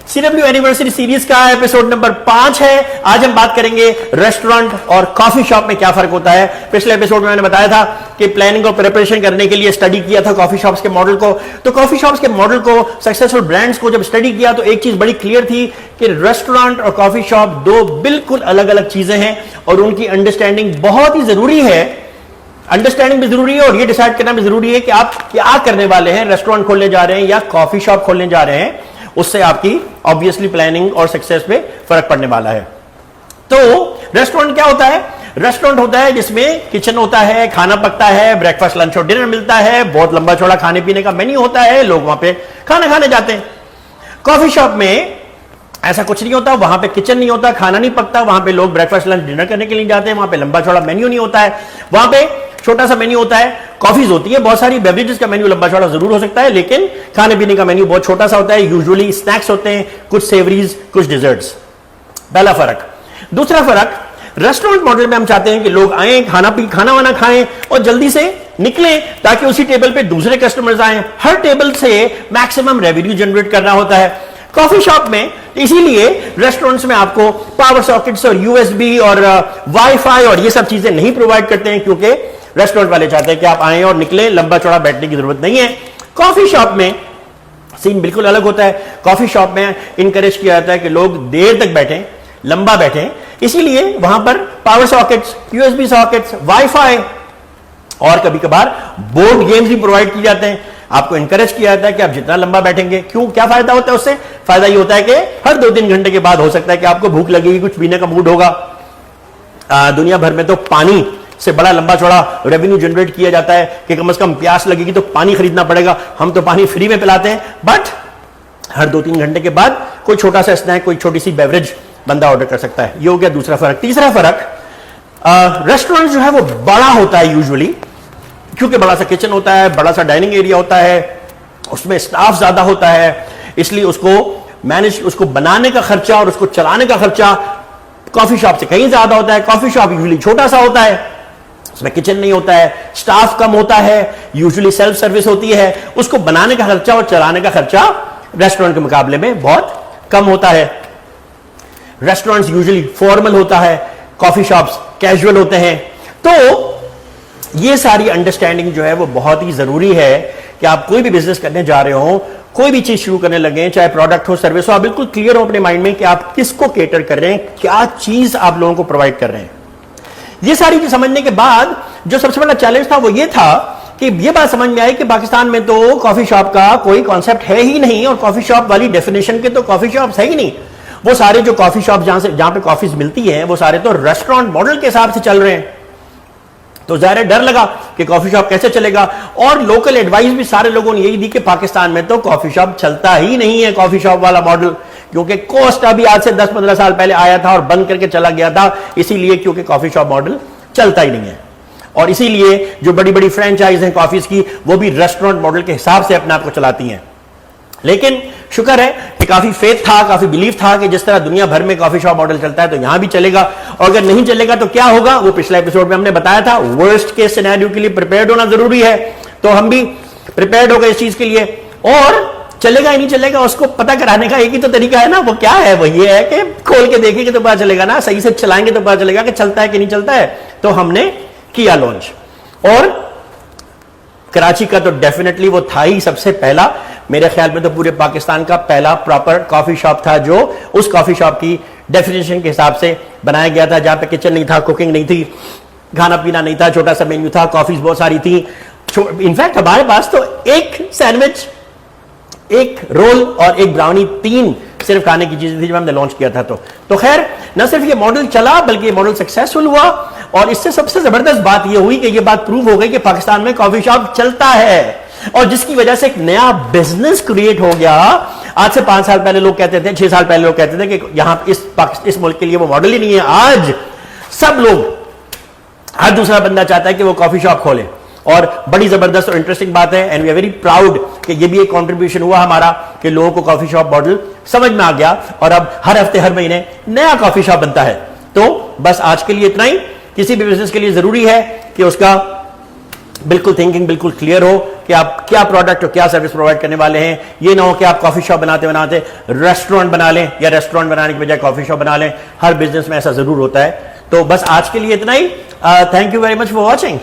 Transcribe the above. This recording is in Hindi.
CW एनिवर्सरी सीरीज का एपिसोड नंबर 5 है। आज हम बात करेंगे रेस्टोरेंट और कॉफी शॉप में क्या फर्क होता है। पिछले एपिसोड में मैंने बताया था कि प्लानिंग और प्रिपरेशन करने के लिए स्टडी किया था कॉफी शॉप्स के मॉडल को। तो कॉफी शॉप्स के मॉडल को, सक्सेसफुल ब्रांड्स को जब स्टडी किया तो एक चीज बड़ी क्लियर थी कि रेस्टोरेंट और कॉफी शॉप दो बिल्कुल अलग अलग चीजें हैं और उनकी अंडरस्टैंडिंग बहुत ही जरूरी है। अंडरस्टैंडिंग भी जरूरी है और ये डिसाइड करना भी जरूरी है कि आप क्या करने वाले हैं, रेस्टोरेंट खोलने जा रहे हैं या कॉफी शॉप खोलने जा रहे हैं। उससे आपकी ऑब्वियसली प्लानिंग और सक्सेस पे फर्क पड़ने वाला है। तो रेस्टोरेंट क्या होता है? रेस्टोरेंट होता है जिसमें किचन होता है, खाना पकता है, ब्रेकफास्ट लंच और डिनर मिलता है, बहुत लंबा चौड़ा खाने पीने का मेन्यू होता है, लोग वहां पे खाना खाने जाते हैं। कॉफी शॉप में ऐसा कुछ नहीं होता, वहां पे किचन नहीं होता, खाना नहीं पकता, वहां पे लोग ब्रेकफास्ट लंच डिनर करने के लिए जाते हैं, वहां पे लंबा चौड़ा मेन्यू नहीं होता है, वहां पे छोटा सा मेन्यू होता है, कॉफीज होती है, बहुत सारी बेवरेजेस का मेन्यू लंबा चौड़ा जरूर हो सकता है, लेकिन खाने पीने का मेन्यू बहुत छोटा सा होता है। यूजुअली स्नैक्स होते हैं, कुछ सेवरीज, कुछ डिजर्ट्स। पहला फर्क। दूसरा फर्क, रेस्टोरेंट मॉडल में हम चाहते हैं कि लोग आए, खाना वाना खाएं और जल्दी से निकलें ताकि उसी टेबल पे दूसरे कस्टमर्स आए। हर टेबल से मैक्सिमम रेवेन्यू जनरेट करना होता है। कॉफी शॉप में इसीलिए रेस्टोरेंट्स में आपको पावर सॉकेट्स और यूएसबी और वाईफाई और ये सब चीजें नहीं प्रोवाइड करते हैं, क्योंकि रेस्टोरेंट वाले चाहते हैं कि आप आए और निकले, लंबा चौड़ा बैठने की जरूरत नहीं है। कॉफी शॉप में सीन बिल्कुल अलग होता है। कॉफी शॉप में इनकरेज किया जाता है कि लोग देर तक बैठें, लंबा बैठें, इसीलिए वहां पर power sockets, USB sockets, wifi और कभी कभार बोर्ड गेम्स भी प्रोवाइड किए जाते हैं। आपको इंकरेज किया जाता है कि आप जितना लंबा बैठेंगे, क्यों, क्या फायदा होता है उससे? फायदा ये होता है कि हर 2-3 घंटे के बाद हो सकता है कि आपको भूख लगेगी, कुछ पीने का मूड होगा। दुनिया भर में तो पानी से बड़ा लंबा चौड़ा रेवेन्यू जनरेट किया जाता है कि कम से कम प्यास लगेगी तो पानी खरीदना पड़ेगा। हम तो पानी फ्री में पिलाते हैं, बट हर 2-3 घंटे के बाद कोई छोटा सा स्नैक, कोई छोटी सी बेवरेज बंदा ऑर्डर कर सकता है। ये हो गया दूसरा फर्क। तीसरा फर्क, रेस्टोरेंट जो है वो बड़ा होता है यूजुअली, क्योंकि बड़ा सा किचन होता है, बड़ा सा डाइनिंग एरिया होता है, उसमें स्टाफ ज्यादा होता है, इसलिए उसको बनाने का खर्चा और उसको चलाने का खर्चा कॉफी शॉप से कहीं ज्यादा होता है। कॉफी शॉप यूजुअली छोटा सा होता है, उसमें किचन नहीं होता है, स्टाफ कम होता है, यूजुअली सेल्फ सर्विस होती है, उसको बनाने का खर्चा और चलाने का खर्चा रेस्टोरेंट के मुकाबले में बहुत कम होता है। रेस्टोरेंट्स यूजुअली फॉर्मल होता है, कॉफी शॉप्स कैजुअल होते हैं। तो ये सारी अंडरस्टैंडिंग जो है वो बहुत ही जरूरी है कि आप कोई भी बिजनेस करने जा रहे हो, कोई भी चीज शुरू करने लगे, चाहे प्रोडक्ट हो, सर्विस हो, आप बिल्कुल क्लियर हो अपने माइंड में कि आप किसको केटर कर रहे हैं, क्या चीज आप लोगों को प्रोवाइड कर रहे हैं। ये सारी चीज समझने के बाद जो सबसे बड़ा चैलेंज था वो ये था कि ये बात समझ में आई कि पाकिस्तान में तो कॉफी शॉप का कोई कॉन्सेप्ट है ही नहीं और कॉफी शॉप वाली डेफिनेशन के तो कॉफी शॉप्स है ही नहीं। वो सारे जो कॉफी शॉप जहां पे कॉफीज मिलती हैं वो सारे तो रेस्टोरेंट मॉडल के हिसाब से चल रहे हैं। तो जाहिर डर लगा कि कॉफी शॉप कैसे चलेगा, और लोकल एडवाइस भी सारे लोगों ने यही दी कि पाकिस्तान में तो कॉफी शॉप चलता ही नहीं है, कॉफी शॉप वाला मॉडल, क्योंकि कॉस्ट अभी आज से 10-15 साल पहले आया था और बंद करके चला गया था, इसीलिए क्योंकि कॉफी शॉप मॉडल चलता ही नहीं है। और इसीलिए जो बड़ी बड़ी फ्रेंचाइज हैं कॉफीज की, वो भी रेस्टोरेंट मॉडल के हिसाब से अपने आप को चलाती हैं। लेकिन शुक्र है कि काफी फेथ था, काफी बिलीव था कि जिस तरह दुनिया भर में कॉफी शॉप मॉडल चलता है तो यहां भी चलेगा, और अगर नहीं चलेगा तो क्या होगा वो पिछले एपिसोड में हमने बताया था। वर्स्ट केस सिनेरियो के लिए प्रिपेयर्ड होना जरूरी है, तो हम भी प्रिपेयर्ड हो गए इस चीज के लिए। और चलेगा ही नहीं चलेगा उसको पता कराने का एक ही तो तरीका है ना, वो क्या है? वो ये है कि खोल के देखेंगे तो पता चलेगा ना, सही से चलाएंगे तो पता चलेगा कि चलता है कि नहीं चलता है। तो हमने किया लॉन्च, और कराची का तो डेफिनेटली वो था ही सबसे पहला, मेरे ख्याल में तो पूरे पाकिस्तान का पहला प्रॉपर कॉफी शॉप था जो उस कॉफी शॉप की डेफिनेशन के हिसाब से बनाया गया था, जहां पे किचन नहीं था, कुकिंग नहीं थी, खाना पीना नहीं था, छोटा सा मेन्यू था, कॉफीज बहुत सारी थी। इनफैक्ट हमारे पास तो एक सैंडविच, एक रोल और एक ब्राउनी, 3 सिर्फ खाने की चीजें थी जब हमने लॉन्च किया था। तो खैर न सिर्फ ये मॉडल चला बल्कि ये मॉडल सक्सेसफुल हुआ, और इससे सबसे जबरदस्त बात ये हुई कि ये बात प्रूव हो गई कि पाकिस्तान में कॉफी शॉप चलता है, और जिसकी वजह से एक नया बिजनेस क्रिएट हो गया। आज से 5 साल पहले लोग कहते थे, 6 साल पहले लोग कहते थे कि यहां इस मुल्क के लिए वो मॉडल ही नहीं है। आज सब लोग, हर दूसरा बंदा चाहता है कि वो कॉफी शॉप खोले, और बड़ी जबरदस्त और इंटरेस्टिंग बात है, and we are very proud कि ये भी एक कंट्रीब्यूशन हुआ हमारा कि लोगों को कॉफी शॉप मॉडल समझ में आ गया, और अब हर हफ्ते हर महीने नया कॉफी शॉप बनता है। तो बस आज के लिए इतना ही। किसी भी बिजनेस के लिए जरूरी है कि उसका बिल्कुल थिंकिंग बिल्कुल क्लियर हो कि आप क्या प्रोडक्ट और क्या सर्विस प्रोवाइड करने वाले हैं। ये ना हो कि आप कॉफी शॉप बनाते बनाते रेस्टोरेंट बना लें या रेस्टोरेंट बनाने के बजाय कॉफी शॉप बना लें। हर बिजनेस में ऐसा जरूर होता है। तो बस आज के लिए इतना ही। Thank you very much for watching.